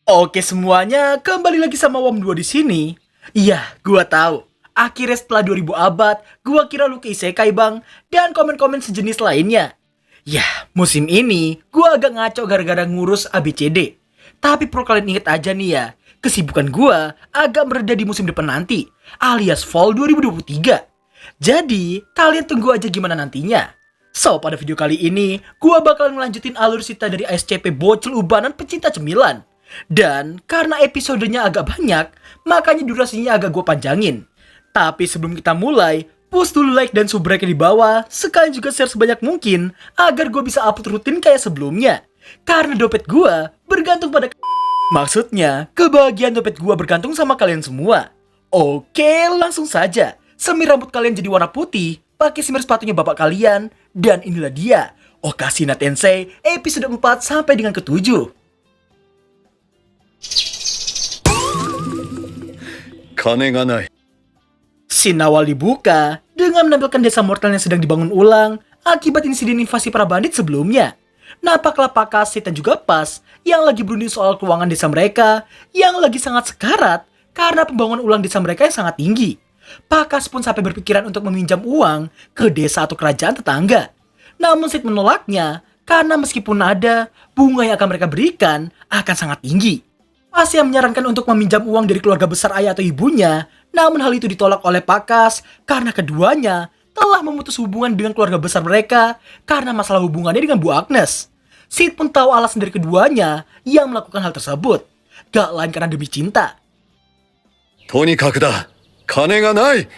Oke semuanya, kembali lagi sama Wom 2 di sini. Iya, gua tahu. Akhirnya setelah 2000 abad, gua kira lu ke isekai bang, dan komen-komen sejenis lainnya. Yah, musim ini gua agak ngaco gara-gara ngurus ABCD. Tapi perlu kalian inget aja nih ya, kesibukan gua agak mereda di musim depan nanti, alias Fall 2023. Jadi, kalian tunggu aja gimana nantinya. So, pada video kali ini, gua bakal ngelanjutin alur cerita dari ASCP Bocil Ubanan Pecinta Cemilan. Dan karena episodenya agak banyak, makanya durasinya agak gue panjangin. Tapi sebelum kita mulai, push dulu like dan subrek di bawah, sekalian juga share sebanyak mungkin agar gue bisa upload rutin kayak sebelumnya. Karena dompet gue bergantung pada maksudnya, kebahagiaan dompet gue bergantung sama kalian semua. Oke, langsung saja. Semir rambut kalian jadi warna putih, pakai semir sepatunya bapak kalian, dan inilah dia, Okashina Tensei episode 4 sampai dengan ke-7. 金がない。 Scene awal dibuka dengan menampilkan desa mortal yang sedang dibangun ulang akibat insiden invasi para bandit sebelumnya. Nampaklah Pakas, Sid dan juga Pas yang lagi berunding soal keuangan desa mereka yang lagi sangat sekarat karena pembangunan ulang desa mereka yang sangat tinggi. Pakas pun sampai berpikiran untuk meminjam uang ke desa atau kerajaan tetangga. Namun Sid menolaknya karena meskipun ada, bunga yang akan mereka berikan akan sangat tinggi. Pas yang menyarankan untuk meminjam uang dari keluarga besar ayah atau ibunya, namun hal itu ditolak oleh Pakas karena keduanya telah memutus hubungan dengan keluarga besar mereka karena masalah hubungannya dengan Bu Agnes. Sid pun tahu alasan dari keduanya yang melakukan hal tersebut, gak lain karena demi cinta. とにかくだ。金がない。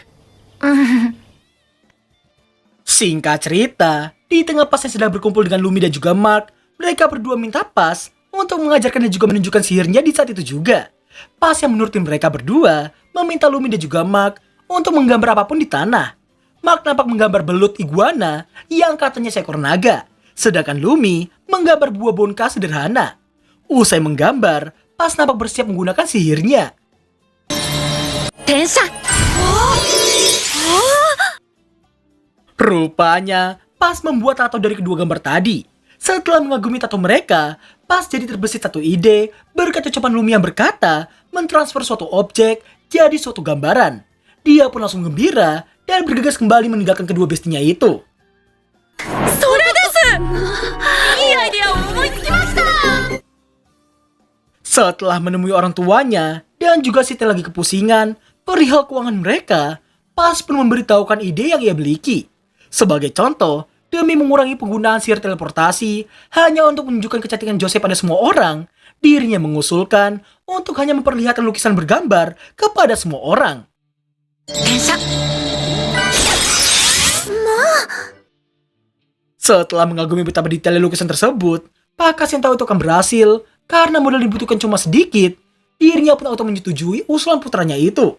Singkat cerita, di tengah Pas yang sedang berkumpul dengan Lumi dan juga Mark, mereka berdua minta Pas untuk mengajarkan dan juga menunjukkan sihirnya di saat itu juga. Pas yang menuruti mereka berdua meminta Lumi dan juga Mark untuk menggambar apapun di tanah. Mark nampak menggambar belut iguana yang katanya seekor naga, sedangkan Lumi menggambar buah boneka sederhana. Usai menggambar, Pas nampak bersiap menggunakan sihirnya. Tensha! Rupanya, Pas membuat tato dari kedua gambar tadi. Setelah mengagumi tato mereka, Pas jadi terbesit satu ide berkat ucapan Lumi yang berkata mentransfer suatu objek jadi suatu gambaran. Dia pun langsung gembira dan bergegas kembali meninggalkan kedua bestinya itu. それです！いいアイデアを思いつきました！ Setelah menemui orang tuanya dan juga Sid yang lagi kepusingan perihal keuangan mereka, Pas pun memberitahukan ide yang ia miliki. Sebagai contoh, demi mengurangi penggunaan sihir teleportasi hanya untuk menunjukkan kecantikan Jose pada semua orang, dirinya mengusulkan untuk hanya memperlihatkan lukisan bergambar kepada semua orang. Tensha! Setelah mengagumi betapa detailnya lukisan tersebut, Pakas yang tahu itu akan berhasil karena modal dibutuhkan cuma sedikit, dirinya pun auto menyetujui usulan putranya itu.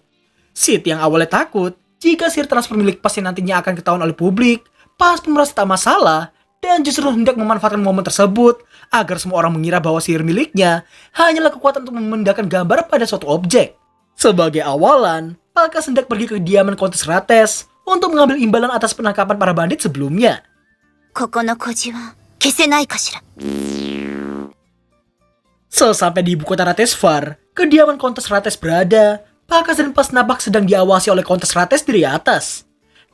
Sid yang awalnya takut jika sihir transfer milik Pas yang nantinya akan ketahuan oleh publik, Pas pun merasa tak masalah dan justru hendak memanfaatkan momen tersebut agar semua orang mengira bahwa sihir miliknya hanyalah kekuatan untuk memindahkan gambar pada suatu objek. Sebagai awalan, Pakas hendak pergi ke kediaman Kontes Rates untuk mengambil imbalan atas penangkapan para bandit sebelumnya. ここの孤児は消せないかしら。 Sesampai di ibu kota Ratesvar, kediaman Kontes Rates berada, Pakas dan Pas nampak sedang diawasi oleh Kontes Rates dari atas.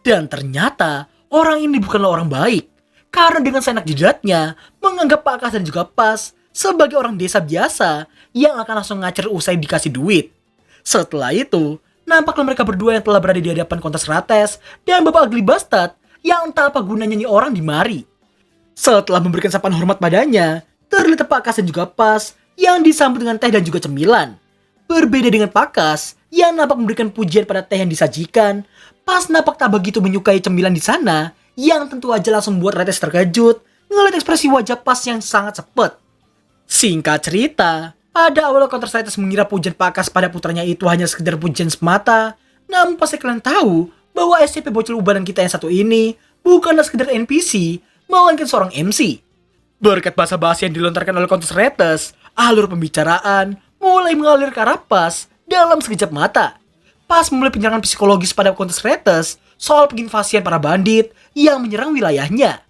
Dan ternyata orang ini bukanlah orang baik, karena dengan seenak jidatnya menganggap Pakas dan juga Pas sebagai orang desa biasa yang akan langsung ngacer usai dikasih duit. Setelah itu, nampaklah mereka berdua yang telah berada di hadapan Kontes Rates dan Bapak Ugly Bastard yang entah apa gunanya nih orang di mari. Setelah memberikan sapaan hormat padanya, terlihat Pakas dan juga Pas yang disambut dengan teh dan juga cemilan. Berbeda dengan Pakas yang nampak memberikan pujian pada teh yang disajikan, Pas nampak tak begitu menyukai cemilan di sana, yang tentu aja langsung membuat Rates terkejut ngeliat ekspresi wajah Pas yang sangat cepet. Singkat cerita, pada awal Kontes Rates mengira pujian Pakas pada putranya itu hanya sekedar pujian semata, namun pasti kalian tahu bahwa SCP Bocil Ubanan kita yang satu ini bukanlah sekedar NPC, melainkan seorang MC. Berkat bahasa basi yang dilontarkan oleh Kontes Rates, alur pembicaraan mulai mengalir ke arah Pas dalam sekejap mata. Pas memulai penyerangan psikologis pada Kontes Rates soal penginvasian para bandit yang menyerang wilayahnya.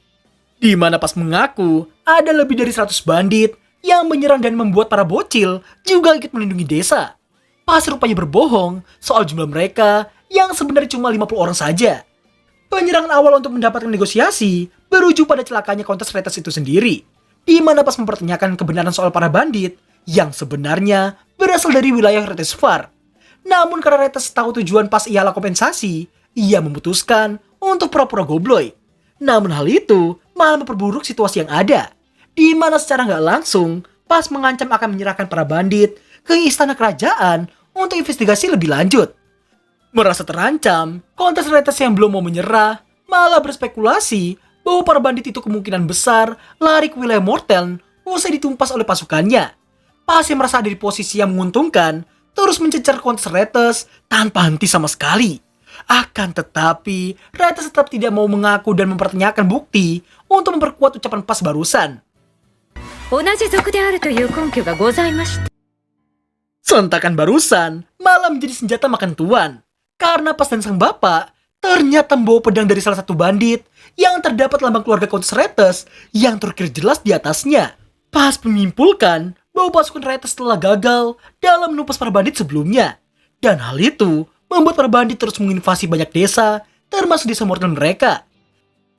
Di mana Pas mengaku ada lebih dari 100 bandit yang menyerang dan membuat para bocil juga ikut melindungi desa. Pas rupanya berbohong soal jumlah mereka yang sebenarnya cuma 50 orang saja. Penyerangan awal untuk mendapatkan negosiasi berujung pada celakanya kontes Retes itu sendiri, di mana pas mempertanyakan kebenaran soal para bandit yang sebenarnya berasal dari wilayah Retesvar. Namun karena Retes tahu tujuan pas ialah kompensasi, ia memutuskan untuk pura-pura gobloy. Namun hal itu malah memperburuk situasi yang ada, di mana secara nggak langsung pas mengancam akan menyerahkan para bandit ke istana kerajaan untuk investigasi lebih lanjut. Merasa terancam, kontes Retes yang belum mau menyerah malah berspekulasi bahwa para bandit itu kemungkinan besar lari ke wilayah Mortel usai ditumpas oleh pasukannya. Pas yang merasa ada di posisi yang menguntungkan, terus mencecar kontes Retes tanpa henti sama sekali. Akan tetapi, Retes tetap tidak mau mengaku dan mempertanyakan bukti untuk memperkuat ucapan pas barusan. 同じ族であるという根拠がございました。 Sentakan barusan malah menjadi senjata makan tuan. Karena pas dan sang bapak ternyata membawa pedang dari salah satu bandit yang terdapat lambang keluarga kontes Retes yang terukir jelas di atasnya. Pas menyimpulkan bahwa pasukan Retes telah gagal dalam menumpas para bandit sebelumnya. Dan hal itu membuat para bandit terus menginvasi banyak desa, termasuk desa Mortel mereka.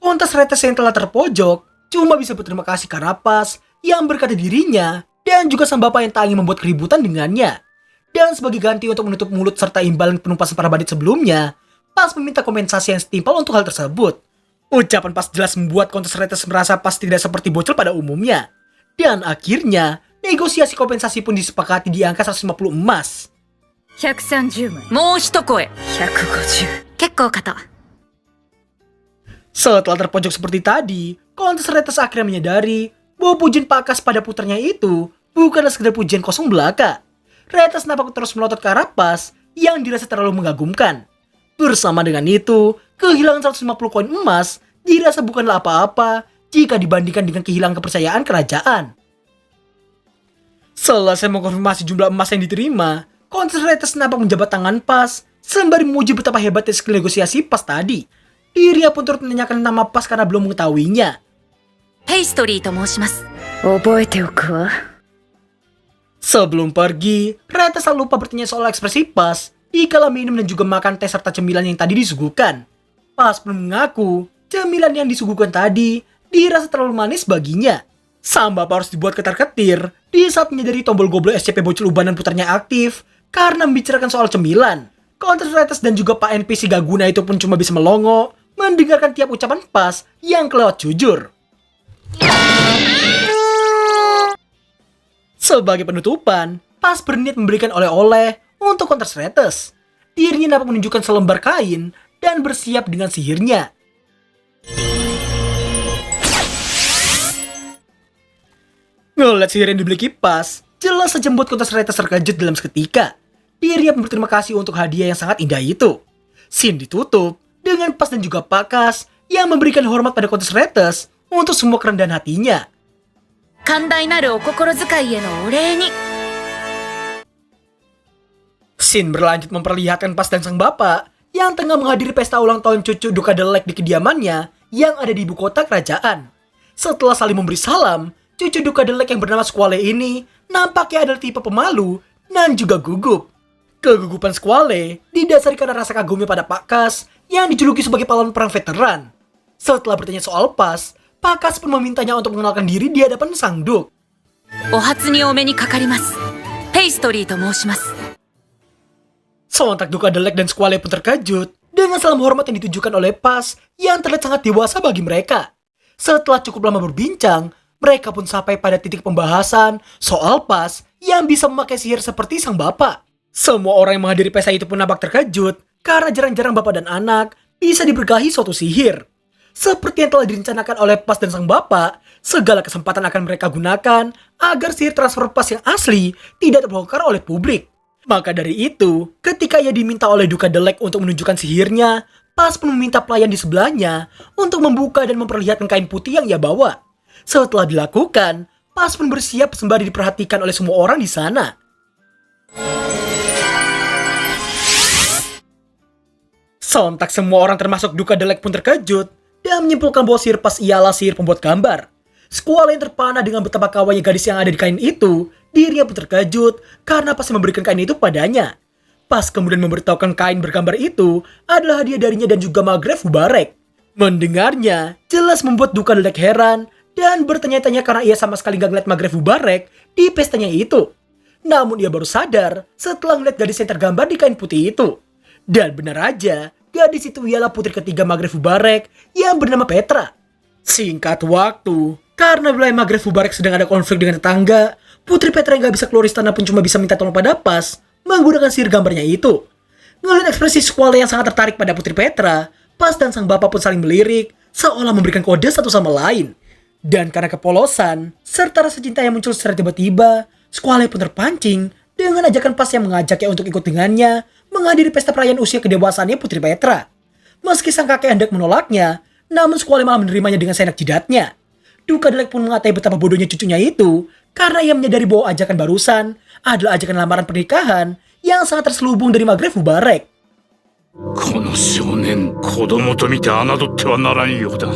Kontes Retes yang telah terpojok cuma bisa berterima kasih karena Pas yang berkata dirinya dan juga sang bapak yang tak ingin membuat keributan dengannya. Dan sebagai ganti untuk menutup mulut serta imbalan penumpasan para bandit sebelumnya, Pas meminta kompensasi yang setimpal untuk hal tersebut. Ucapan Pas jelas membuat kontes Retes merasa Pas tidak seperti bocil pada umumnya. Dan akhirnya, negosiasi kompensasi pun disepakati di angka 150 emas. 130枚。もう一声。150。結構かと。 Setelah terpojok seperti tadi, kontes Retes akhirnya menyadari bahwa pujian Pakas pada putranya itu bukanlah sekedar pujian kosong belaka. Retes nampak terus melotot ke arah Pas yang dirasa terlalu mengagumkan. Bersama dengan itu, kehilangan 150 koin emas dirasa bukanlah apa-apa jika dibandingkan dengan kehilangan kepercayaan kerajaan. Selesai mengkonfirmasi jumlah emas yang diterima, kontes Retes nampak menjabat tangan Pas sembari memuji betapa hebatnya skill negosiasi Pas tadi. Dirinya pun turut menanyakan nama Pas karena belum mengetahuinya. ペイストリーと申します。覚えておくわ。 Sebelum pergi, Retes tak lupa bertanya soal ekspresi Pas dikala minum dan juga makan teh serta cemilan yang tadi disuguhkan. Pas pun mengaku cemilan yang disuguhkan tadi dirasa terlalu manis baginya. Sang bapak harus dibuat ketar-ketir di saat menyadari tombol goblo SCP bocil ubanan putranya aktif karena membicarakan soal cemilan. Kontes Retes dan juga Pak NPC gak guna itu pun cuma bisa melongo mendengarkan tiap ucapan Pas yang kelewat jujur. Sebagai penutupan, Pas berniat memberikan oleh-oleh untuk kontes Retes. Dirinya dapat menunjukkan selembar kain dan bersiap dengan sihirnya. Ngeliat sihir yang dimiliki Pas, jelas saja membuat kontes Retes terkejut dalam seketika. Dirinya pun berterima kasih untuk hadiah yang sangat indah itu. Scene ditutup dengan Pas dan juga Pakas yang memberikan hormat pada kontes Retes untuk semua kerendahan hatinya. 寛大なるお心遣いへのお礼に。 Scene berlanjut memperlihatkan Pas dan sang bapak yang tengah menghadiri pesta ulang tahun cucu Duka Delek di kediamannya yang ada di ibu kota kerajaan. Setelah saling memberi salam, cucu Duka Delek yang bernama Squale ini nampaknya adalah tipe pemalu dan juga gugup. Kegugupan Squale didasari karena rasa kagumnya pada Pakas yang dijuluki sebagai pahlawan perang veteran. Setelah bertanya soal Pas, Pakas pun memintanya untuk mengenalkan diri di hadapan sang Duk. お初にお目にかかります。ペイストリーと申します。 Sontak Duka Delek dan Squale pun terkejut dengan salam hormat yang ditujukan oleh Pas yang terlihat sangat dewasa bagi mereka. Setelah cukup lama berbincang, mereka pun sampai pada titik pembahasan soal Pas yang bisa memakai sihir seperti sang bapak. Semua orang yang menghadiri pesta itu pun nampak terkejut karena jarang-jarang bapak dan anak bisa diberkahi suatu sihir. Seperti yang telah direncanakan oleh Pas dan sang bapak, segala kesempatan akan mereka gunakan agar sihir transfer Pas yang asli tidak terbongkar oleh publik. Maka dari itu, ketika ia diminta oleh Duka Delek untuk menunjukkan sihirnya, Pas pun meminta pelayan di sebelahnya untuk membuka dan memperlihatkan kain putih yang ia bawa. Setelah dilakukan, Pas pun bersiap sembari diperhatikan oleh semua orang di sana. Sontak semua orang termasuk Duka Delek pun terkejut dan menyimpulkan bahwa sihir Pas ialah sihir pembuat gambar. Squall yang terpana dengan betapa kawannya gadis yang ada di kain itu, dirinya pun terkejut karena pas memberikan kain itu padanya. Pas kemudian memberitahukan kain bergambar itu adalah hadiah darinya dan juga Magreth Hubarek. Mendengarnya, jelas membuat Duka Delek heran dan bertanya-tanya karena ia sama sekali gak ngeliat Magreth Hubarek di pestanya itu. Namun ia baru sadar setelah melihat gadis yang tergambar di kain putih itu. Dan benar aja, gadis itu ialah putri ketiga Magreth Hubarek yang bernama Petra. Singkat waktu, karena wilayah Magreth Hubarek sedang ada konflik dengan tetangga, Putri Petra yang gak bisa keluar istana pun cuma bisa minta tolong pada Pas menggunakan sihir gambarnya itu. Ngeliat ekspresi Squall yang sangat tertarik pada Putri Petra, Pas dan sang bapak pun saling melirik, seolah memberikan kode satu sama lain. Dan karena kepolosan, serta rasa cinta yang muncul secara tiba-tiba, Squall pun terpancing dengan ajakan Pas yang mengajaknya untuk ikut dengannya menghadiri pesta perayaan usia kedewasaannya Putri Petra. Meski sang kakek hendak menolaknya, namun Squall malah menerimanya dengan seenak jidatnya. Duka Delek pun mengatai betapa bodohnya cucunya itu karena ia menyadari bahwa ajakan barusan adalah ajakan lamaran pernikahan yang sangat terselubung dari Magreth Hubarek. この少年、子供と見て侮ってはならんようだ。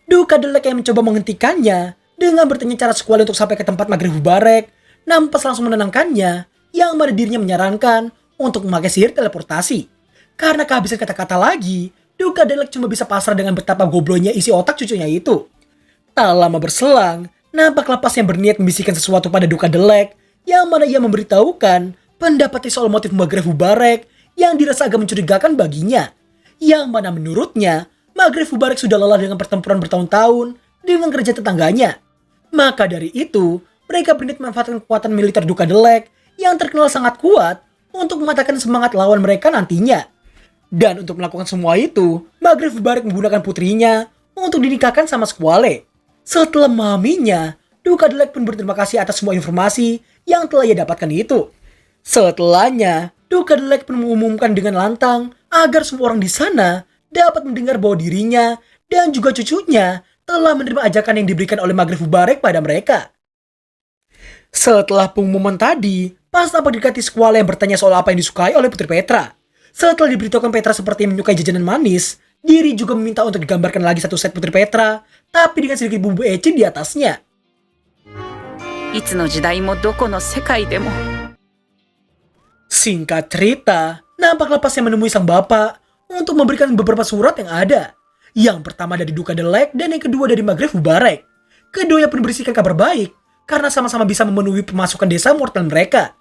Duka Delek yang mencoba menghentikannya dengan bertanya cara Squall untuk sampai ke tempat Magreth Hubarek, namun Pas langsung menenangkannya yang mana dirinya menyarankan untuk memakai sihir teleportasi. Karena kehabisan kata-kata lagi, Duka Delek cuma bisa pasrah dengan betapa gobloknya isi otak cucunya itu. Tak lama berselang, nampaklah Pas yang berniat membisikkan sesuatu pada Duka Delek, yang mana ia memberitahukan pendapatnya soal motif Magreth Hubarek yang dirasa agak mencurigakan baginya. Yang mana menurutnya, Magreth Hubarek sudah lelah dengan pertempuran bertahun-tahun dengan kerajaan tetangganya. Maka dari itu, mereka berniat memanfaatkan kekuatan militer Duka Delek yang terkenal sangat kuat untuk mematahkan semangat lawan mereka nantinya. Dan untuk melakukan semua itu, Magreth Hubarek menggunakan putrinya untuk dinikahkan sama Squall. Setelah memahaminya, Duka Delek pun berterima kasih atas semua informasi yang telah ia dapatkan itu. Setelahnya, Duka Delek pun mengumumkan dengan lantang agar semua orang di sana dapat mendengar bahwa dirinya dan juga cucunya telah menerima ajakan yang diberikan oleh Magreth Hubarek pada mereka. Setelah pengumuman tadi, Pas nampak dekati Squall yang bertanya soal apa yang disukai oleh Putri Petra. Setelah diberitahukan Petra seperti menyukai jajanan manis, diri juga meminta untuk digambarkan lagi satu set Putri Petra, tapi dengan sedikit bumbu ecin di atasnya. いつの時代もどこの世界でも Singkat cerita, nampaklah Pas yang menemui sang bapak untuk memberikan beberapa surat yang ada. Yang pertama dari Duka Delek dan yang kedua dari Magreth Hubarek. Keduanya pun berisikan kabar baik karena sama-sama bisa memenuhi pemasukan desa mortal mereka.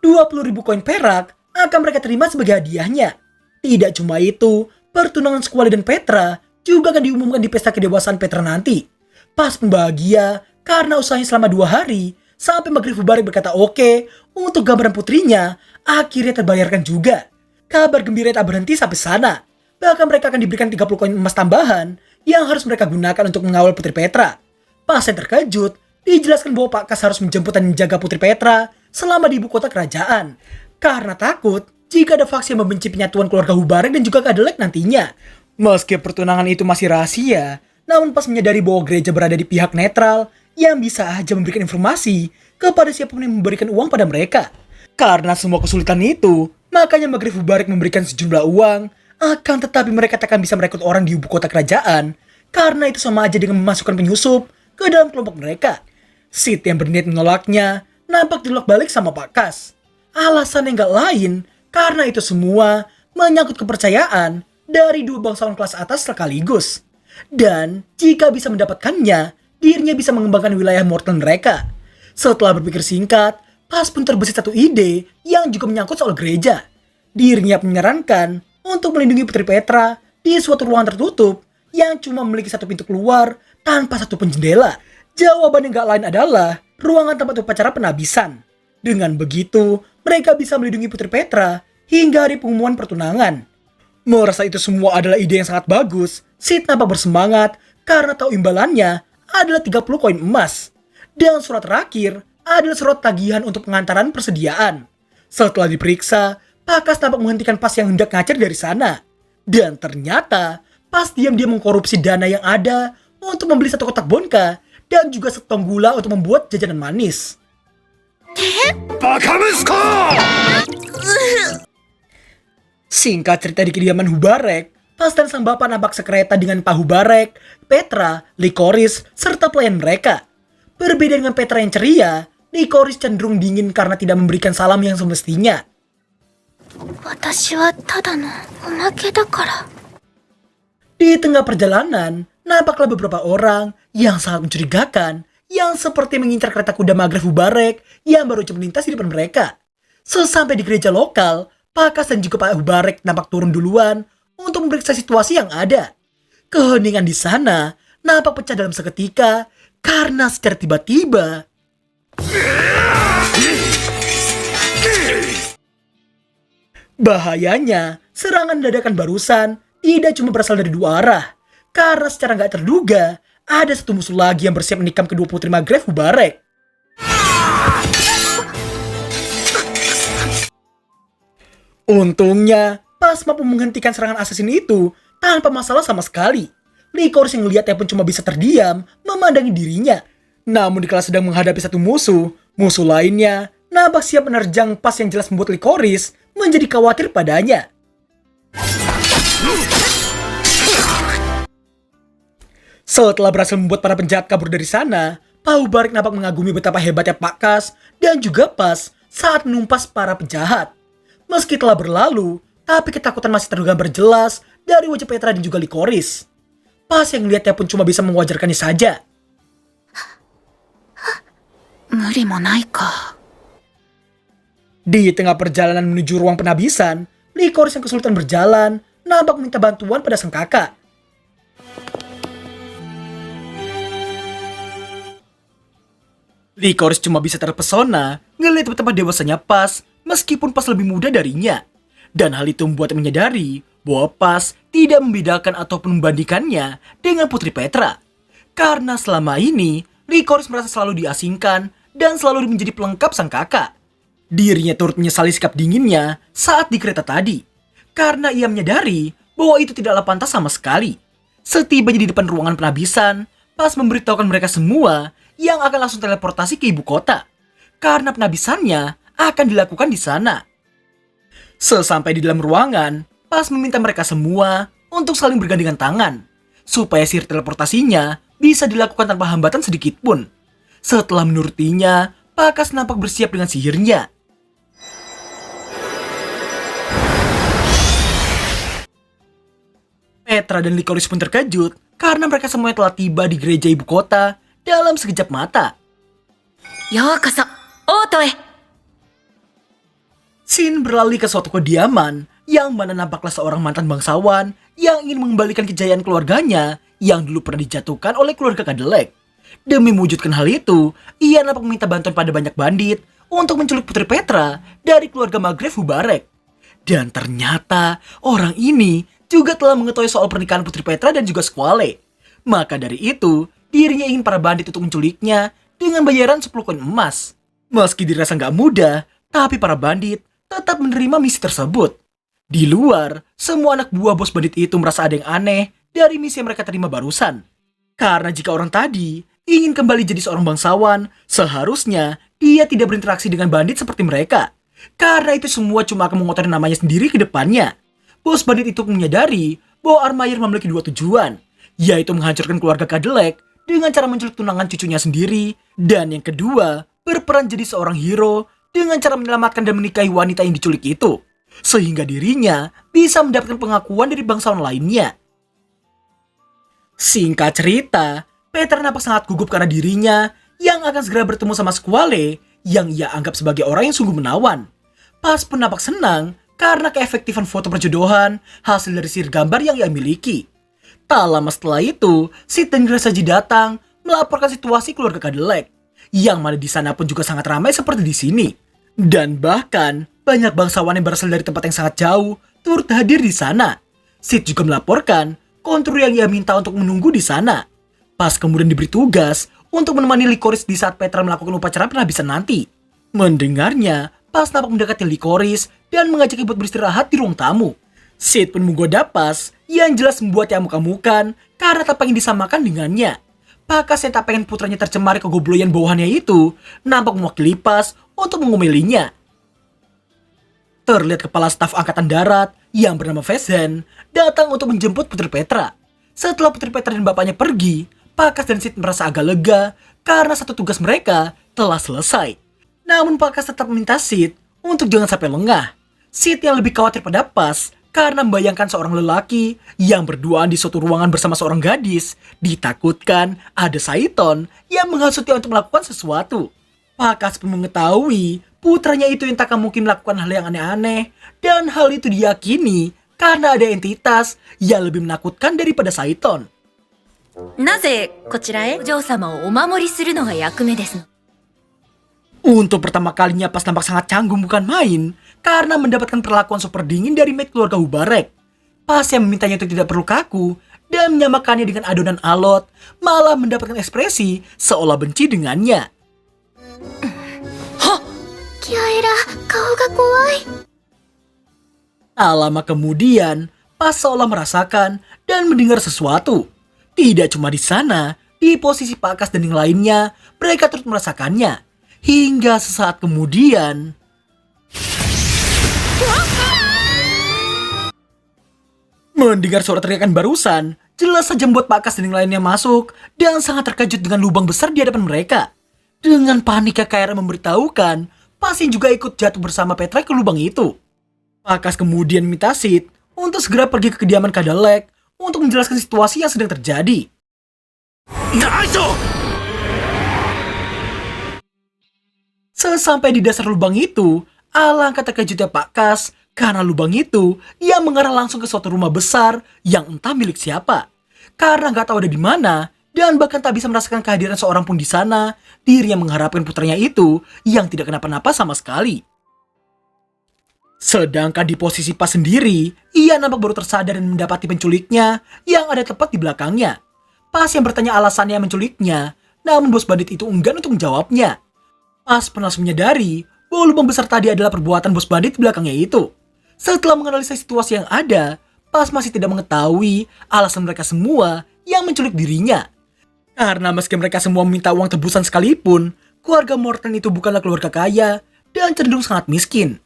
20.000 koin perak akan mereka terima sebagai hadiahnya. Tidak cuma itu, pertunangan Squall dan Petra juga akan diumumkan di pesta kedewasaan Petra nanti. Pas pun bahagia karena usahanya selama 2 hari sampai Magreth Hubarek berkata oke untuk gambaran putrinya akhirnya terbayarkan juga. Kabar gembira tak berhenti sampai sana. Bahkan mereka akan diberikan 30 koin emas tambahan yang harus mereka gunakan untuk mengawal Putri Petra. Pas yang terkejut, dijelaskan bahwa Pak Kas harus menjemput dan menjaga Putri Petra selama di ibu kota kerajaan. Karena takut jika ada faksi yang membenci penyatuan keluarga Hubarek dan juga Kadelek nantinya. Meski pertunangan itu masih rahasia, namun Pas menyadari bahwa gereja berada di pihak netral yang bisa aja memberikan informasi kepada siapapun yang memberikan uang pada mereka. Karena semua kesulitan itu, makanya Magreth Hubarek memberikan sejumlah uang, akan tetapi mereka tak akan bisa merekrut orang di ibu kota kerajaan, karena itu sama aja dengan memasukkan penyusup ke dalam kelompok mereka. Sid yang berniat menolaknya, nampak ditolak balik sama Pak Kas. Alasan yang gak lain, karena itu semua menyangkut kepercayaan dari dua bangsawan kelas atas sekaligus. Dan jika bisa mendapatkannya, dirinya bisa mengembangkan wilayah mortal mereka. Setelah berpikir singkat, Pas pun terbesit satu ide yang juga menyangkut soal gereja. Dirinya menyarankan untuk melindungi Putri Petra di suatu ruangan tertutup yang cuma memiliki satu pintu keluar tanpa satu pun jendela. Jawaban yang gak lain adalah ruangan tempat upacara penabisan. Dengan begitu, mereka bisa melindungi Putri Petra hingga hari pengumuman pertunangan. Merasa itu semua adalah ide yang sangat bagus, Sid nampak bersemangat karena tahu imbalannya adalah 30 koin emas. Dan surat terakhir adalah surat tagihan untuk pengantaran persediaan. Setelah diperiksa, Pak Kas tampak menghentikan Pas yang hendak ngacir dari sana. Dan ternyata, Pas diam-diam mengkorupsi dana yang ada untuk membeli satu kotak bonka dan juga setong gula untuk membuat jajanan manis. バカ息子 Singkat cerita di kediaman Hubarek, Pas dan sang bapak nampak sekereta dengan Pak Hubarek, Petra, Licorice, serta pelayan mereka. Berbeda dengan Petra yang ceria, Licorice cenderung dingin karena tidak memberikan salam yang semestinya. 私はただのおまけだから。 Di tengah perjalanan, nampaklah beberapa orang yang sangat mencurigakan yang seperti mengincar kereta kuda Maghreb Hubarek yang baru saja melintas di depan mereka. Sesampai di gereja lokal, Pakas dan juga Pak Hubarek nampak turun duluan untuk memeriksa situasi yang ada. Keheningan di sana nampak pecah dalam seketika karena secara tiba-tiba bahayanya, serangan dadakan barusan tidak cuma berasal dari dua arah. Karena secara nggak terduga, ada satu musuh lagi yang bersiap menikam kedua putri Maghreb Hubarek. Untungnya, pas mampu menghentikan serangan assassin itu tanpa masalah sama sekali. Licorice yang melihatnya pun cuma bisa terdiam memandangi dirinya. Namun dikala sedang menghadapi satu musuh lainnya nampak siap menerjang pas yang jelas membuat Licorice menjadi khawatir padanya. Setelah berhasil membuat para penjahat kabur dari sana, Pak Hubarek nampak mengagumi betapa hebatnya Pak Kas dan juga Pas saat menumpas para penjahat. Meski telah berlalu, tapi ketakutan masih tergambar jelas dari wajah Petra dan juga Licorice. Pas yang melihatnya pun cuma bisa mewajarkannya saja. 無理もないか。 Di tengah perjalanan menuju ruang penabisan, Licorice yang kesulitan berjalan nampak meminta bantuan pada sang kakak. Licorice cuma bisa terpesona ngelihat betapa dewasanya Pas meskipun Pas lebih muda darinya. Dan hal itu membuatnya menyadari bahwa Pas tidak membedakan ataupun membandingkannya dengan Putri Petra. Karena selama ini, Licorice merasa selalu diasingkan dan selalu menjadi pelengkap sang kakak. Dirinya turut menyesali sikap dinginnya saat di kereta tadi. Karena ia menyadari bahwa itu tidaklah pantas sama sekali. Setibanya di depan ruangan penabisan, Pas memberitahukan mereka semua yang akan langsung teleportasi ke ibu kota. Karena penabisannya akan dilakukan di sana. Sesampai di dalam ruangan, Pas meminta mereka semua untuk saling bergandengan tangan. Supaya sihir teleportasinya bisa dilakukan tanpa hambatan sedikit pun. Setelah menurutinya, Pakas nampak bersiap dengan sihirnya. Petra dan Licorice pun terkejut karena mereka semuanya telah tiba di gereja ibu kota dalam sekejap mata. ようこそ、王都へ。 Scene beralih ke suatu kediaman yang mana nampaklah seorang mantan bangsawan yang ingin mengembalikan kejayaan keluarganya yang dulu pernah dijatuhkan oleh keluarga Kadelek. Demi mewujudkan hal itu, ia nampak meminta bantuan pada banyak bandit untuk menculik Putri Petra dari keluarga Maghreb Hubarek. Dan ternyata orang ini juga telah mengetahui soal pernikahan Putri Petra dan juga Squale. Maka dari itu, dirinya ingin para bandit untuk menculiknya dengan bayaran 10 koin emas. Meski dirasa nggak mudah, tapi para bandit tetap menerima misi tersebut. Di luar, semua anak buah bos bandit itu merasa ada yang aneh dari misi yang mereka terima barusan. Karena jika orang tadi ingin kembali jadi seorang bangsawan, seharusnya dia tidak berinteraksi dengan bandit seperti mereka. Karena itu semua cuma akan mengotori namanya sendiri ke depannya. Bos bandit itu menyadari bahwa Armayer memiliki dua tujuan, yaitu menghancurkan keluarga Kadelek dengan cara menculik tunangan cucunya sendiri, dan yang kedua, berperan jadi seorang hero dengan cara menyelamatkan dan menikahi wanita yang diculik itu, sehingga dirinya bisa mendapatkan pengakuan dari bangsawan lainnya. Singkat cerita, Petra nampak sangat gugup karena dirinya yang akan segera bertemu sama Squale yang ia anggap sebagai orang yang sungguh menawan. Pas pun nampak senang karena keefektifan foto perjodohan hasil dari sihir gambar yang ia miliki. Tak lama setelah itu, Sid dan Grasaji datang melaporkan situasi keluarga Kadelek, yang mana di sana pun juga sangat ramai seperti di sini. Dan bahkan banyak bangsawan yang berasal dari tempat yang sangat jauh turut hadir di sana. Sid juga melaporkan kontur yang ia minta untuk menunggu di sana. Pas kemudian diberi tugas untuk menemani Licorice di saat Petra melakukan upacara penabisan nanti. Mendengarnya, Pas nampak mendekati Licorice dan mengajak buat beristirahat di ruang tamu. Sid pun menggoda Pas yang jelas membuatnya amuk-amukan karena tak pengen disamakan dengannya. Pakas yang tak pengen putranya tercemari kegobloyan bawahannya itu nampak mewakili Pas untuk mengomelinya. terlihat kepala staf angkatan darat yang bernama Vezhen datang untuk menjemput Putri Petra. Setelah Putri Petra dan bapaknya pergi, Pakas dan Sid merasa agak lega karena satu tugas mereka telah selesai. Namun Pakas tetap meminta Sid untuk jangan sampai lengah. Sid yang lebih khawatir pada Pas karena membayangkan seorang lelaki yang berduaan di suatu ruangan bersama seorang gadis, ditakutkan ada Saiton yang menghasutnya untuk melakukan sesuatu. Pakas pun mengetahui putranya itu yang tak mungkin melakukan hal yang aneh-aneh, dan hal itu diyakini karena ada entitas yang lebih menakutkan daripada Saiton. なぜこちらへお嬢様をお守りするのが役目ですの。 Untuk pertama kalinya Pas nampak sangat canggung bukan main karena mendapatkan perlakuan super dingin dari maid keluarga Hubarek. Pas yang memintanya untuk tidak perlu kaku dan menyamakannya dengan adonan alot, malah mendapatkan ekspresi seolah benci dengannya. キアエラ、顔が怖い。 Tak lama kemudian, Pas seolah merasakan dan mendengar sesuatu. Tidak cuma di sana, di posisi Pakas dan yang lainnya, mereka turut merasakannya. Hingga sesaat kemudian... Mendengar suara teriakan barusan, jelas saja membuat Pakas dan yang lainnya masuk dan sangat terkejut dengan lubang besar di hadapan mereka. Dengan panik Kaira memberitahukan, Pasin juga ikut jatuh bersama Petra ke lubang itu. Pakas kemudian minta Sid untuk segera pergi ke kediaman Kadalek untuk menjelaskan situasi yang sedang terjadi. Sesampai di dasar lubang itu, alangkah terkejutnya Pakas karena lubang itu yang mengarah langsung ke suatu rumah besar yang entah milik siapa. Karena nggak tahu ada di mana dan bahkan tak bisa merasakan kehadiran seorang pun di sana, dirinya mengharapkan putranya itu yang tidak kenapa-napa sama sekali. Sedangkan di posisi Pas sendiri, ia nampak baru tersadar dan mendapati penculiknya yang ada tepat di belakangnya. Pas yang bertanya alasannya menculiknya, namun bos bandit itu enggan untuk menjawabnya. Pas pun langsung menyadari bahwa lubang besar tadi adalah perbuatan bos bandit di belakangnya itu. Setelah menganalisa situasi yang ada, Pas masih tidak mengetahui alasan mereka semua yang menculik dirinya. Karena meski mereka semua meminta uang tebusan sekalipun, keluarga Morten itu bukanlah keluarga kaya dan cenderung sangat miskin.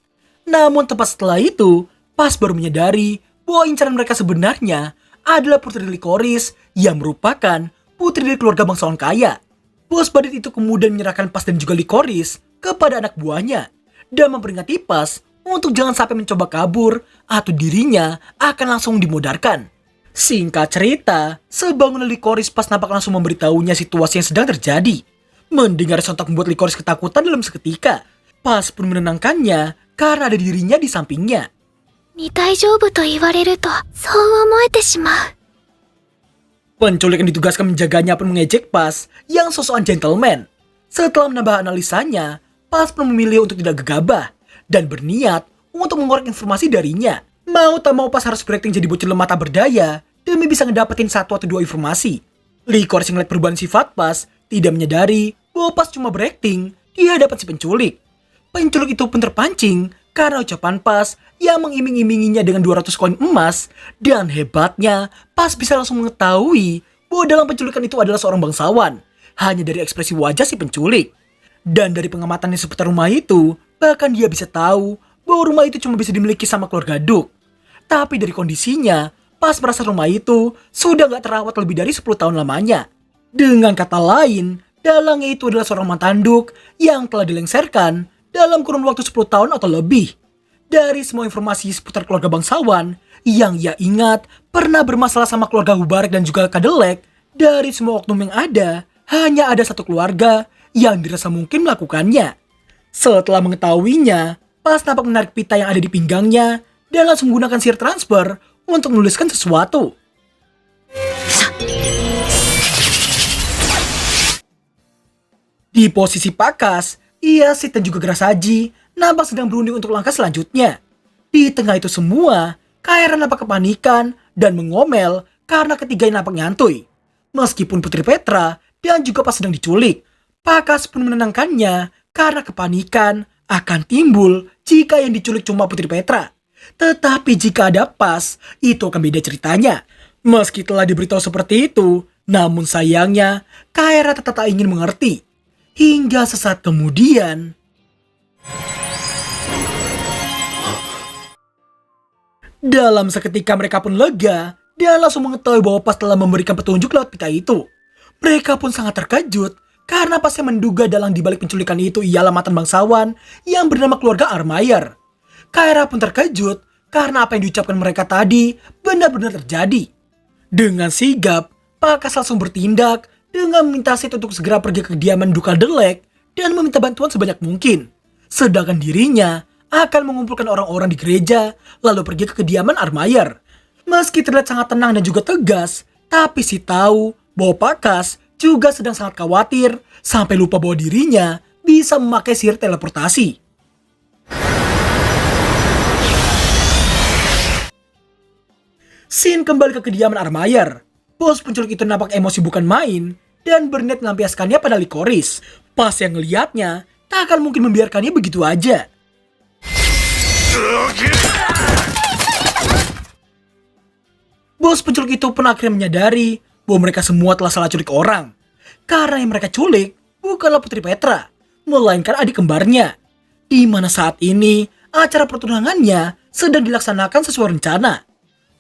Namun tepat setelah itu, Pas baru menyadari bahwa incaran mereka sebenarnya adalah Putri Licorice yang merupakan putri dari keluarga bangsawan kaya. Bos bandit itu kemudian menyerahkan Pas dan juga Licorice kepada anak buahnya dan memperingati Pas untuk jangan sampai mencoba kabur atau dirinya akan langsung dimodarkan. Singkat cerita, sebangun Licorice Pas nampak langsung memberitahunya situasi yang sedang terjadi. Mendengar sontak membuat Licorice ketakutan dalam seketika. Pas pun menenangkannya karena ada dirinya di sampingnya. に大丈夫と言われると、そう思えてしまう。 Penculik yang ditugaskan menjaganya pun mengejek Pas yang sosokan gentleman. Setelah menambah analisanya, Pas pun memilih untuk tidak gegabah dan berniat untuk mengorek informasi darinya. Mau tak mau Pas harus berakting jadi bocil lemah tak berdaya demi bisa ngedapetin satu atau dua informasi. Licorice yang ngeliat perubahan sifat Pas tidak menyadari bahwa Pas cuma berakting di hadapan si penculik. Penculik itu pun terpancing karena ucapan Pas yang mengiming-iminginya dengan 200 koin emas, dan hebatnya Pas bisa langsung mengetahui bahwa dalam penculikan itu adalah seorang bangsawan hanya dari ekspresi wajah si penculik. Dan dari pengamatannya seputar rumah itu, bahkan dia bisa tahu bahwa rumah itu cuma bisa dimiliki sama keluarga Duke. Tapi dari kondisinya, Pas merasa rumah itu sudah gak terawat lebih dari 10 tahun lamanya. Dengan kata lain, dalangnya itu adalah seorang mantan Duke yang telah dilengserkan dalam kurun waktu 10 tahun atau lebih. Dari semua informasi seputar keluarga bangsawan yang ia ingat pernah bermasalah sama keluarga Hubarek dan juga Kadalek, dari semua oknum yang ada, hanya ada satu keluarga yang dirasa mungkin melakukannya. Setelah mengetahuinya, Pas nampak menarik pita yang ada di pinggangnya dan langsung menggunakan sihir transfer untuk menuliskan sesuatu. Di posisi Pakas, ia, Sid dan juga Gerasaji nampak sedang berunding untuk langkah selanjutnya. Di tengah itu semua, Kaira nampak kepanikan dan mengomel karena ketiganya nampak nyantui. Meskipun Putri Petra dan juga Pas sedang diculik, Pakas pun menenangkannya karena kepanikan akan timbul jika yang diculik cuma Putri Petra. Tetapi jika ada Pas, itu akan beda ceritanya. Meski telah diberitahu seperti itu, namun sayangnya Kaira tetap tak ingin mengerti. Hingga sesaat kemudian... Dalam seketika mereka pun lega dan langsung mengetahui bahwa Pas telah memberikan petunjuk lewat pita itu. Mereka pun sangat terkejut karena Pas yang menduga dalang dibalik penculikan itu ialah mantan bangsawan yang bernama keluarga Armayer. Kaira pun terkejut karena apa yang diucapkan mereka tadi benar-benar terjadi. Dengan sigap, Pakas langsung bertindak dengan meminta Sid untuk segera pergi ke kediaman Duka Delek dan meminta bantuan sebanyak mungkin. Sedangkan dirinya akan mengumpulkan orang-orang di gereja lalu pergi ke kediaman Armayer. Meski terlihat sangat tenang dan juga tegas, tapi Sid tahu bahwa Pakas juga sedang sangat khawatir sampai lupa bahwa dirinya bisa memakai sihir teleportasi. Sin kembali ke kediaman Armayer. Bos penculik itu nampak emosi bukan main dan berniat melampiaskannya pada Licorice. Pas yang ngeliatnya, tak akan mungkin membiarkannya begitu aja. Bos penculik itu pun akhirnya menyadari bahwa mereka semua telah salah culik orang. Karena yang mereka culik bukanlah Putri Petra, melainkan adik kembarnya. Di mana saat ini acara pertunangannya sedang dilaksanakan sesuai rencana.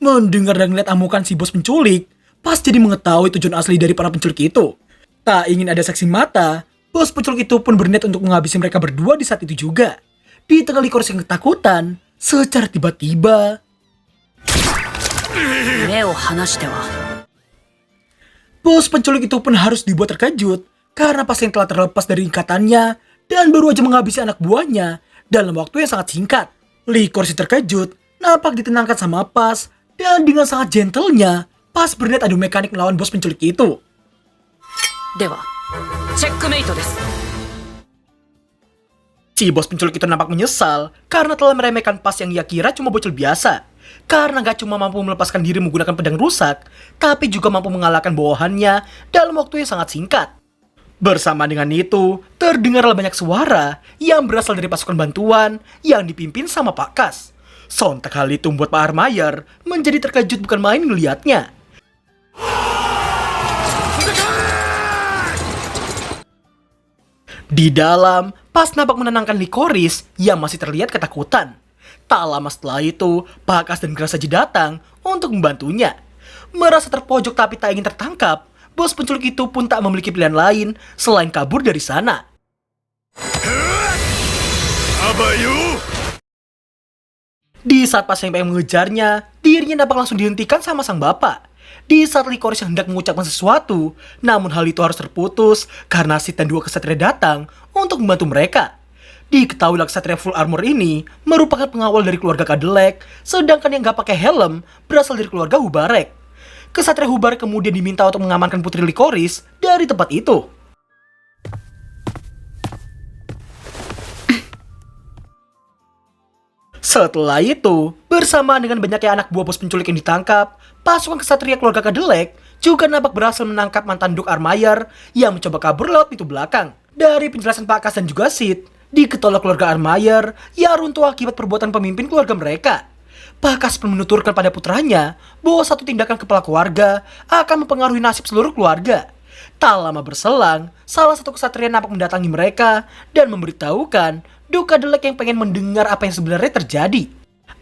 Mendengar dan melihat amukan si bos penculik, Pas jadi mengetahui tujuan asli dari para penculik itu. Tak ingin ada saksi mata, bos penculik itu pun berniat untuk menghabisi mereka berdua di saat itu juga. Di tengah Licorice yang ketakutan, secara tiba-tiba bos penculik itu pun harus dibuat terkejut karena Pas yang telah terlepas dari ikatannya dan baru aja menghabisi anak buahnya dalam waktu yang sangat singkat. Licorice terkejut, nampak ditenangkan sama Pas dan dengan sangat gentlenya Pas berniat adu mekanik melawan bos penculik itu. Si bos penculik itu nampak menyesal karena telah meremehkan Pas yang ia kira cuma bocil biasa. Karena gak cuma mampu melepaskan diri menggunakan pedang rusak, tapi juga mampu mengalahkan bawahannya dalam waktu yang sangat singkat. Bersama dengan itu, terdengarlah banyak suara yang berasal dari pasukan bantuan yang dipimpin sama Pak Kas. Sontak hal itu membuat Pak Armayer menjadi terkejut bukan main melihatnya. Di dalam, Pas nampak menenangkan Licorice yang masih terlihat ketakutan. Tak lama setelah itu, Pak Kas dan Grasaji datang untuk membantunya. Merasa terpojok tapi tak ingin tertangkap, bos penculik itu pun tak memiliki pilihan lain selain kabur dari sana. Di saat Pas yang pengen mengejarnya, dirinya nampak langsung dihentikan sama sang bapak. Di saat Licorice yang hendak mengucapkan sesuatu, namun hal itu harus terputus karena Sid dan dua kesatria datang untuk membantu mereka. Diketahui kesatria full armor ini merupakan pengawal dari keluarga Kadelek, sedangkan yang gak pakai helm berasal dari keluarga Hubarek. Kesatria Hubarek kemudian diminta untuk mengamankan Putri Licorice dari tempat itu. Setelah itu, bersamaan dengan banyaknya anak buah bos penculik yang ditangkap, pasukan kesatria keluarga Kadelek juga nampak berhasil menangkap mantan Duk Armayer yang mencoba kabur lewat pintu belakang. Dari penjelasan Pak Kas dan juga Sid, diketahui keluarga Armayer yang runtuh akibat perbuatan pemimpin keluarga mereka. Pak Kas pun menuturkan pada putranya bahwa satu tindakan kepala keluarga akan mempengaruhi nasib seluruh keluarga. Tak lama berselang, salah satu kesatria nampak mendatangi mereka dan memberitahukan Duk Kadelek yang pengen mendengar apa yang sebenarnya terjadi.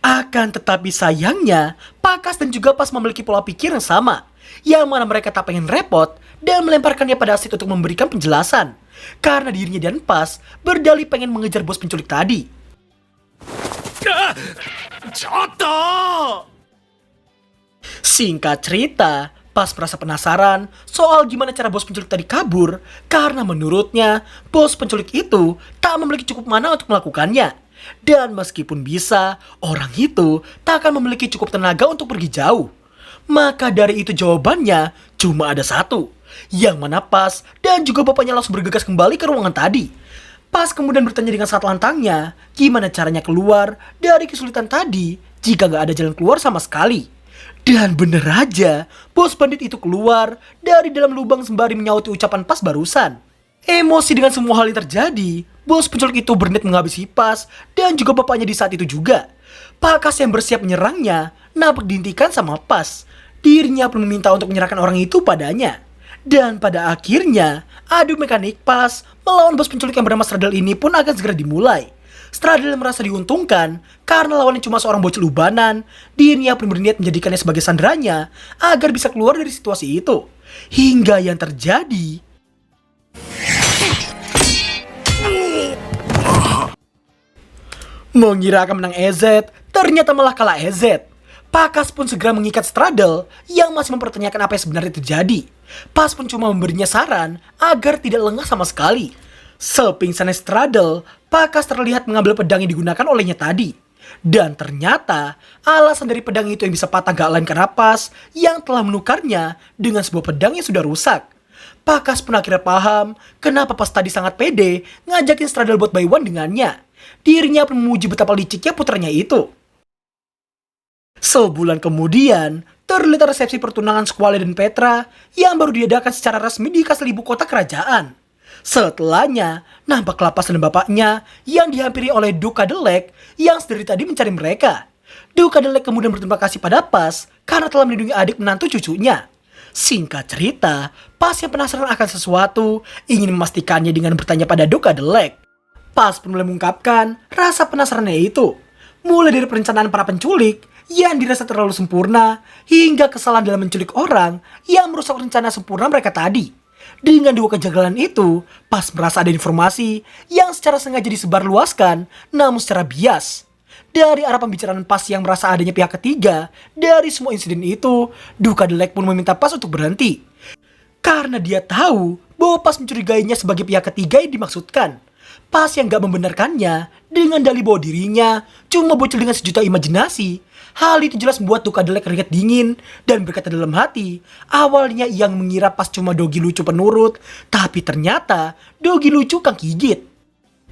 Akan tetapi sayangnya, Pak Kas dan juga Pas memiliki pola pikir yang sama, yang mana mereka tak pengen repot dan melemparkannya pada Sid untuk memberikan penjelasan. Karena dirinya dan Pas berdalih pengen mengejar bos penculik tadi. Singkat cerita, Pas merasa penasaran soal gimana cara bos penculik tadi kabur karena menurutnya bos penculik itu tak memiliki cukup mana untuk melakukannya. Dan meskipun bisa, orang itu tak akan memiliki cukup tenaga untuk pergi jauh. Maka dari itu jawabannya cuma ada satu, yang mana Pas dan juga bapaknya langsung bergegas kembali ke ruangan tadi. Pas kemudian bertanya dengan sangat lantangnya gimana caranya keluar dari kesulitan tadi jika gak ada jalan keluar sama sekali. Dan bener aja, bos bandit itu keluar dari dalam lubang sembari menyauti ucapan Pas barusan. Emosi dengan semua hal yang terjadi, bos penculik itu berniat menghabisi Pas dan juga bapaknya di saat itu juga. Pak Kas yang bersiap menyerangnya nampak dihentikan sama Pas. Dirinya pun meminta untuk menyerahkan orang itu padanya. Dan pada akhirnya, adu mekanik Pas melawan bos penculik yang bernama Stradel ini pun akan segera dimulai. Stradel merasa diuntungkan karena lawannya cuma seorang bocil ubanan. Dirinya pun berniat menjadikannya sebagai sandranya agar bisa keluar dari situasi itu. Hingga yang terjadi... Mengira akan menang EZ, ternyata malah kalah EZ. Pakas pun segera mengikat Stradel yang masih mempertanyakan apa yang sebenarnya terjadi. Pas pun cuma memberinya saran agar tidak lengah sama sekali. Sepingsannya Stradel, Pakas terlihat mengambil pedang yang digunakan olehnya tadi. Dan ternyata alasan dari pedang itu yang bisa patah gak lain karena Pas yang telah menukarnya dengan sebuah pedang yang sudah rusak. Pakas pun akhirnya paham kenapa Pas tadi sangat pede ngajakin Stradel buat buy one dengannya. Dirinya pun memuji betapa liciknya putranya itu. Sebulan kemudian, terlihat resepsi pertunangan Squall dan Petra yang baru diadakan secara resmi di kastil ibu kota kerajaan. Setelahnya, nampaklah Pas dan bapaknya yang dihampiri oleh Duke Cadillac yang sedari tadi mencari mereka. Duke Cadillac kemudian berterima kasih pada Pas karena telah melindungi adik menantu cucunya. Singkat cerita, Pas yang penasaran akan sesuatu ingin memastikannya dengan bertanya pada Duke Cadillac. Pas pun mulai mengungkapkan rasa penasarannya itu. Mulai dari perencanaan para penculik yang dirasa terlalu sempurna, hingga kesalahan dalam menculik orang yang merusak rencana sempurna mereka tadi. Dengan dua kejanggalan itu, Pas merasa ada informasi yang secara sengaja disebarluaskan, namun secara bias. Dari arah pembicaraan Pas yang merasa adanya pihak ketiga dari semua insiden itu, Duke Cadillac pun meminta Pas untuk berhenti. Karena dia tahu bahwa Pas mencurigainya sebagai pihak ketiga yang dimaksudkan. Pas yang gak membenarkannya dengan dalih bahwa dirinya cuma bocil dengan sejuta imajinasi. Hal itu jelas membuat Duke Cadillac keringat dingin dan berkata dalam hati, awalnya yang mengira Pas cuma dogi lucu penurut, tapi ternyata dogi lucu kang gigit.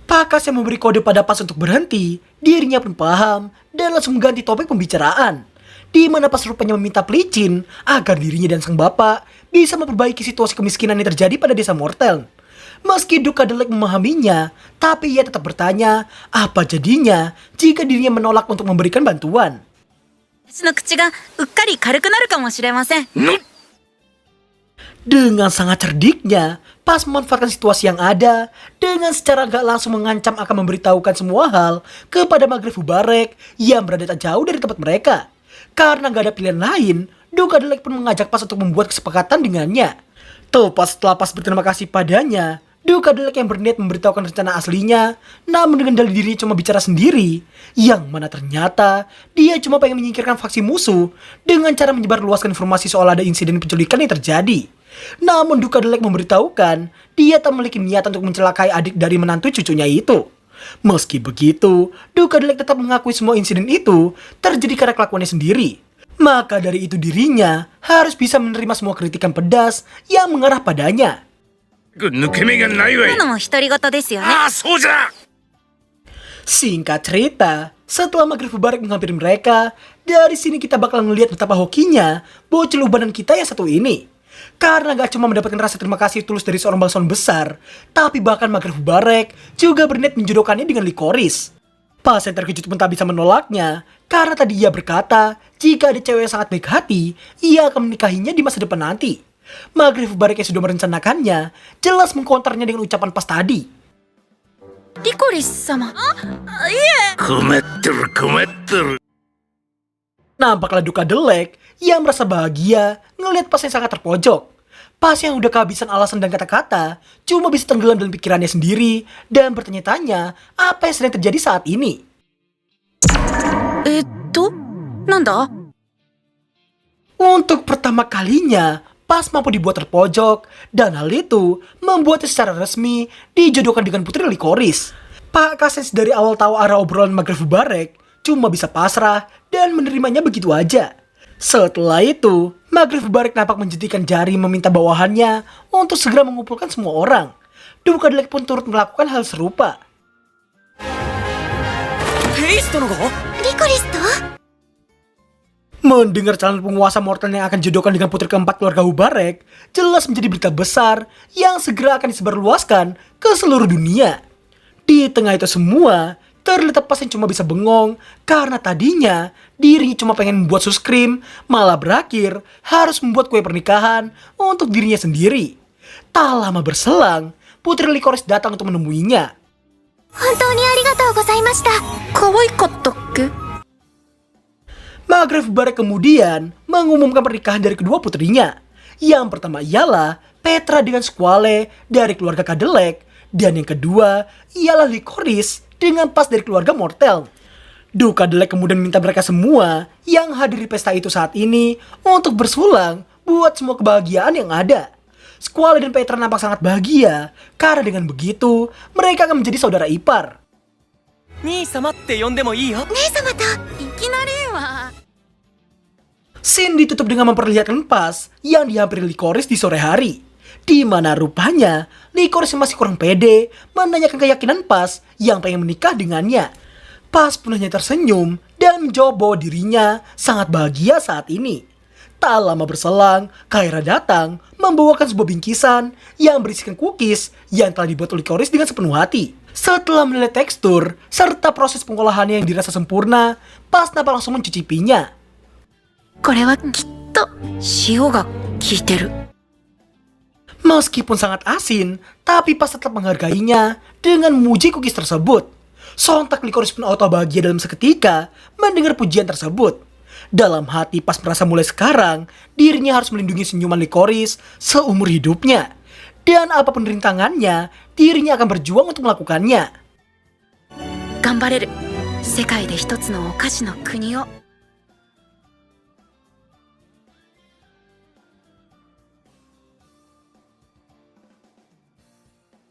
Pakas yang memberi kode pada Pas untuk berhenti, dirinya pun paham dan langsung mengganti topik pembicaraan. Di mana Pas rupanya meminta pelicin agar dirinya dan sang bapak bisa memperbaiki situasi kemiskinan yang terjadi pada desa Mortel. Meski Duke Cadillac memahaminya, tapi ia tetap bertanya apa jadinya jika dirinya menolak untuk memberikan bantuan. 私の口がうっかり軽くなるかもしれません。 Dengan sangat cerdiknya, Pas memanfaatkan situasi yang ada dengan secara gak langsung mengancam akan memberitahukan semua hal kepada Magreth Ubarek yang berada tak jauh dari tempat mereka. Karena gak ada pilihan lain, Duke Cadillac pun mengajak Pas untuk membuat kesepakatan dengannya. Tepat setelah Pas berterima kasih padanya, Duke Cadillac yang berniat memberitahukan rencana aslinya, namun dengan dalih dirinya cuma bicara sendiri, yang mana ternyata dia cuma pengen menyingkirkan faksi musuh dengan cara menyebarluaskan informasi soal ada insiden penculikan yang terjadi. Namun Duke Cadillac memberitahukan dia tak memiliki niat untuk mencelakai adik dari menantu cucunya itu. Meski begitu, Duke Cadillac tetap mengakui semua insiden itu terjadi karena kelakuannya sendiri. Maka dari itu dirinya harus bisa menerima semua kritikan pedas yang mengarah padanya. 抜け目がないわい。今のも独り言ですよね。ああ、そうじゃ。 Singkat cerita, setelah Magreth Ubarek menghampiri mereka, dari sini kita bakal ngelihat betapa hokinya bocil ubanan kita yang satu ini. Karena gak cuma mendapatkan rasa terima kasih tulus dari seorang bangsawan besar, tapi bahkan Magreth Ubarek juga berniat menjodohkannya dengan Licorice. Pas yang terkejut pun tak bisa menolaknya, karena tadi ia berkata jika ada cewek yang sangat baik hati, ia akan menikahinya di masa depan nanti. Magreth Ubarek yang sudah merencanakannya jelas mengkonternya dengan ucapan Pas tadi. リコリス様。いえ。困ってる困ってる。 Nampaklah Duke Cadillac yang merasa bahagia ngelihat Pas yang sangat terpojok. Pas yang udah kehabisan alasan dan kata-kata cuma bisa tenggelam dalam pikirannya sendiri dan bertanya-tanya apa yang sedang terjadi saat ini. なんだ？ Untuk pertama kalinya, Pas mampu dibuat terpojok, dan hal itu membuatnya secara resmi dijodohkan dengan putri Licorice. Pak Kases dari awal tahu arah obrolan Magreth Ubarek, cuma bisa pasrah dan menerimanya begitu aja. Setelah itu, Magreth Ubarek nampak menjentikan jari meminta bawahannya untuk segera mengumpulkan semua orang. Duke Cadillac pun turut melakukan hal serupa. リコリスと Mendengar calon penguasa Mortal yang akan jodohkan dengan putri keempat keluarga Ubarek, jelas menjadi berita besar yang segera akan disebarluaskan ke seluruh dunia. Di tengah itu semua, terlihat Pas yang cuma bisa bengong karena tadinya dirinya cuma pengen membuat sus krim, malah berakhir harus membuat kue pernikahan untuk dirinya sendiri. Tak lama berselang, putri Licorice datang untuk menemuinya. 本当にありがとうございました。可愛かったっけ? Maghrib Barak kemudian mengumumkan pernikahan dari kedua putrinya. Yang pertama ialah Petra dengan Squale dari keluarga Kadelek, dan yang kedua ialah Licorice dengan Pas dari keluarga Mortel. Duke Kadelek kemudian minta mereka semua yang hadir di pesta itu saat ini untuk bersulang buat semua kebahagiaan yang ada. Squale dan Petra nampak sangat bahagia karena dengan begitu mereka akan menjadi saudara ipar. 姉様といきなりは Scene ditutup dengan memperlihatkan Pas yang dihampiri Licorice di sore hari, di mana rupanya Licorice masih kurang pede menanyakan keyakinan Pas yang pengen menikah dengannya. Pas pun hanya tersenyum dan menjawab bahwa dirinya sangat bahagia saat ini. Tak lama berselang, Kyra datang membawakan sebuah bingkisan yang berisikan cookies yang telah dibuat oleh Licorice dengan sepenuh hati. Setelah menilai tekstur serta proses pengolahannya yang dirasa sempurna, Pas nampak langsung mencicipinya. これはきっと塩が効いてる Meskipun sangat asin, tapi Pas tetap menghargainya dengan memuji cookies tersebut. Sontak Licorice pun auto bahagia dalam seketika mendengar pujian tersebut. Dalam hati Pas merasa mulai sekarang dirinya harus melindungi senyuman Licorice seumur hidupnya. Dan apapun rintangannya, dirinya akan berjuang untuk melakukannya. 頑張れる世界で一つのお菓子の国を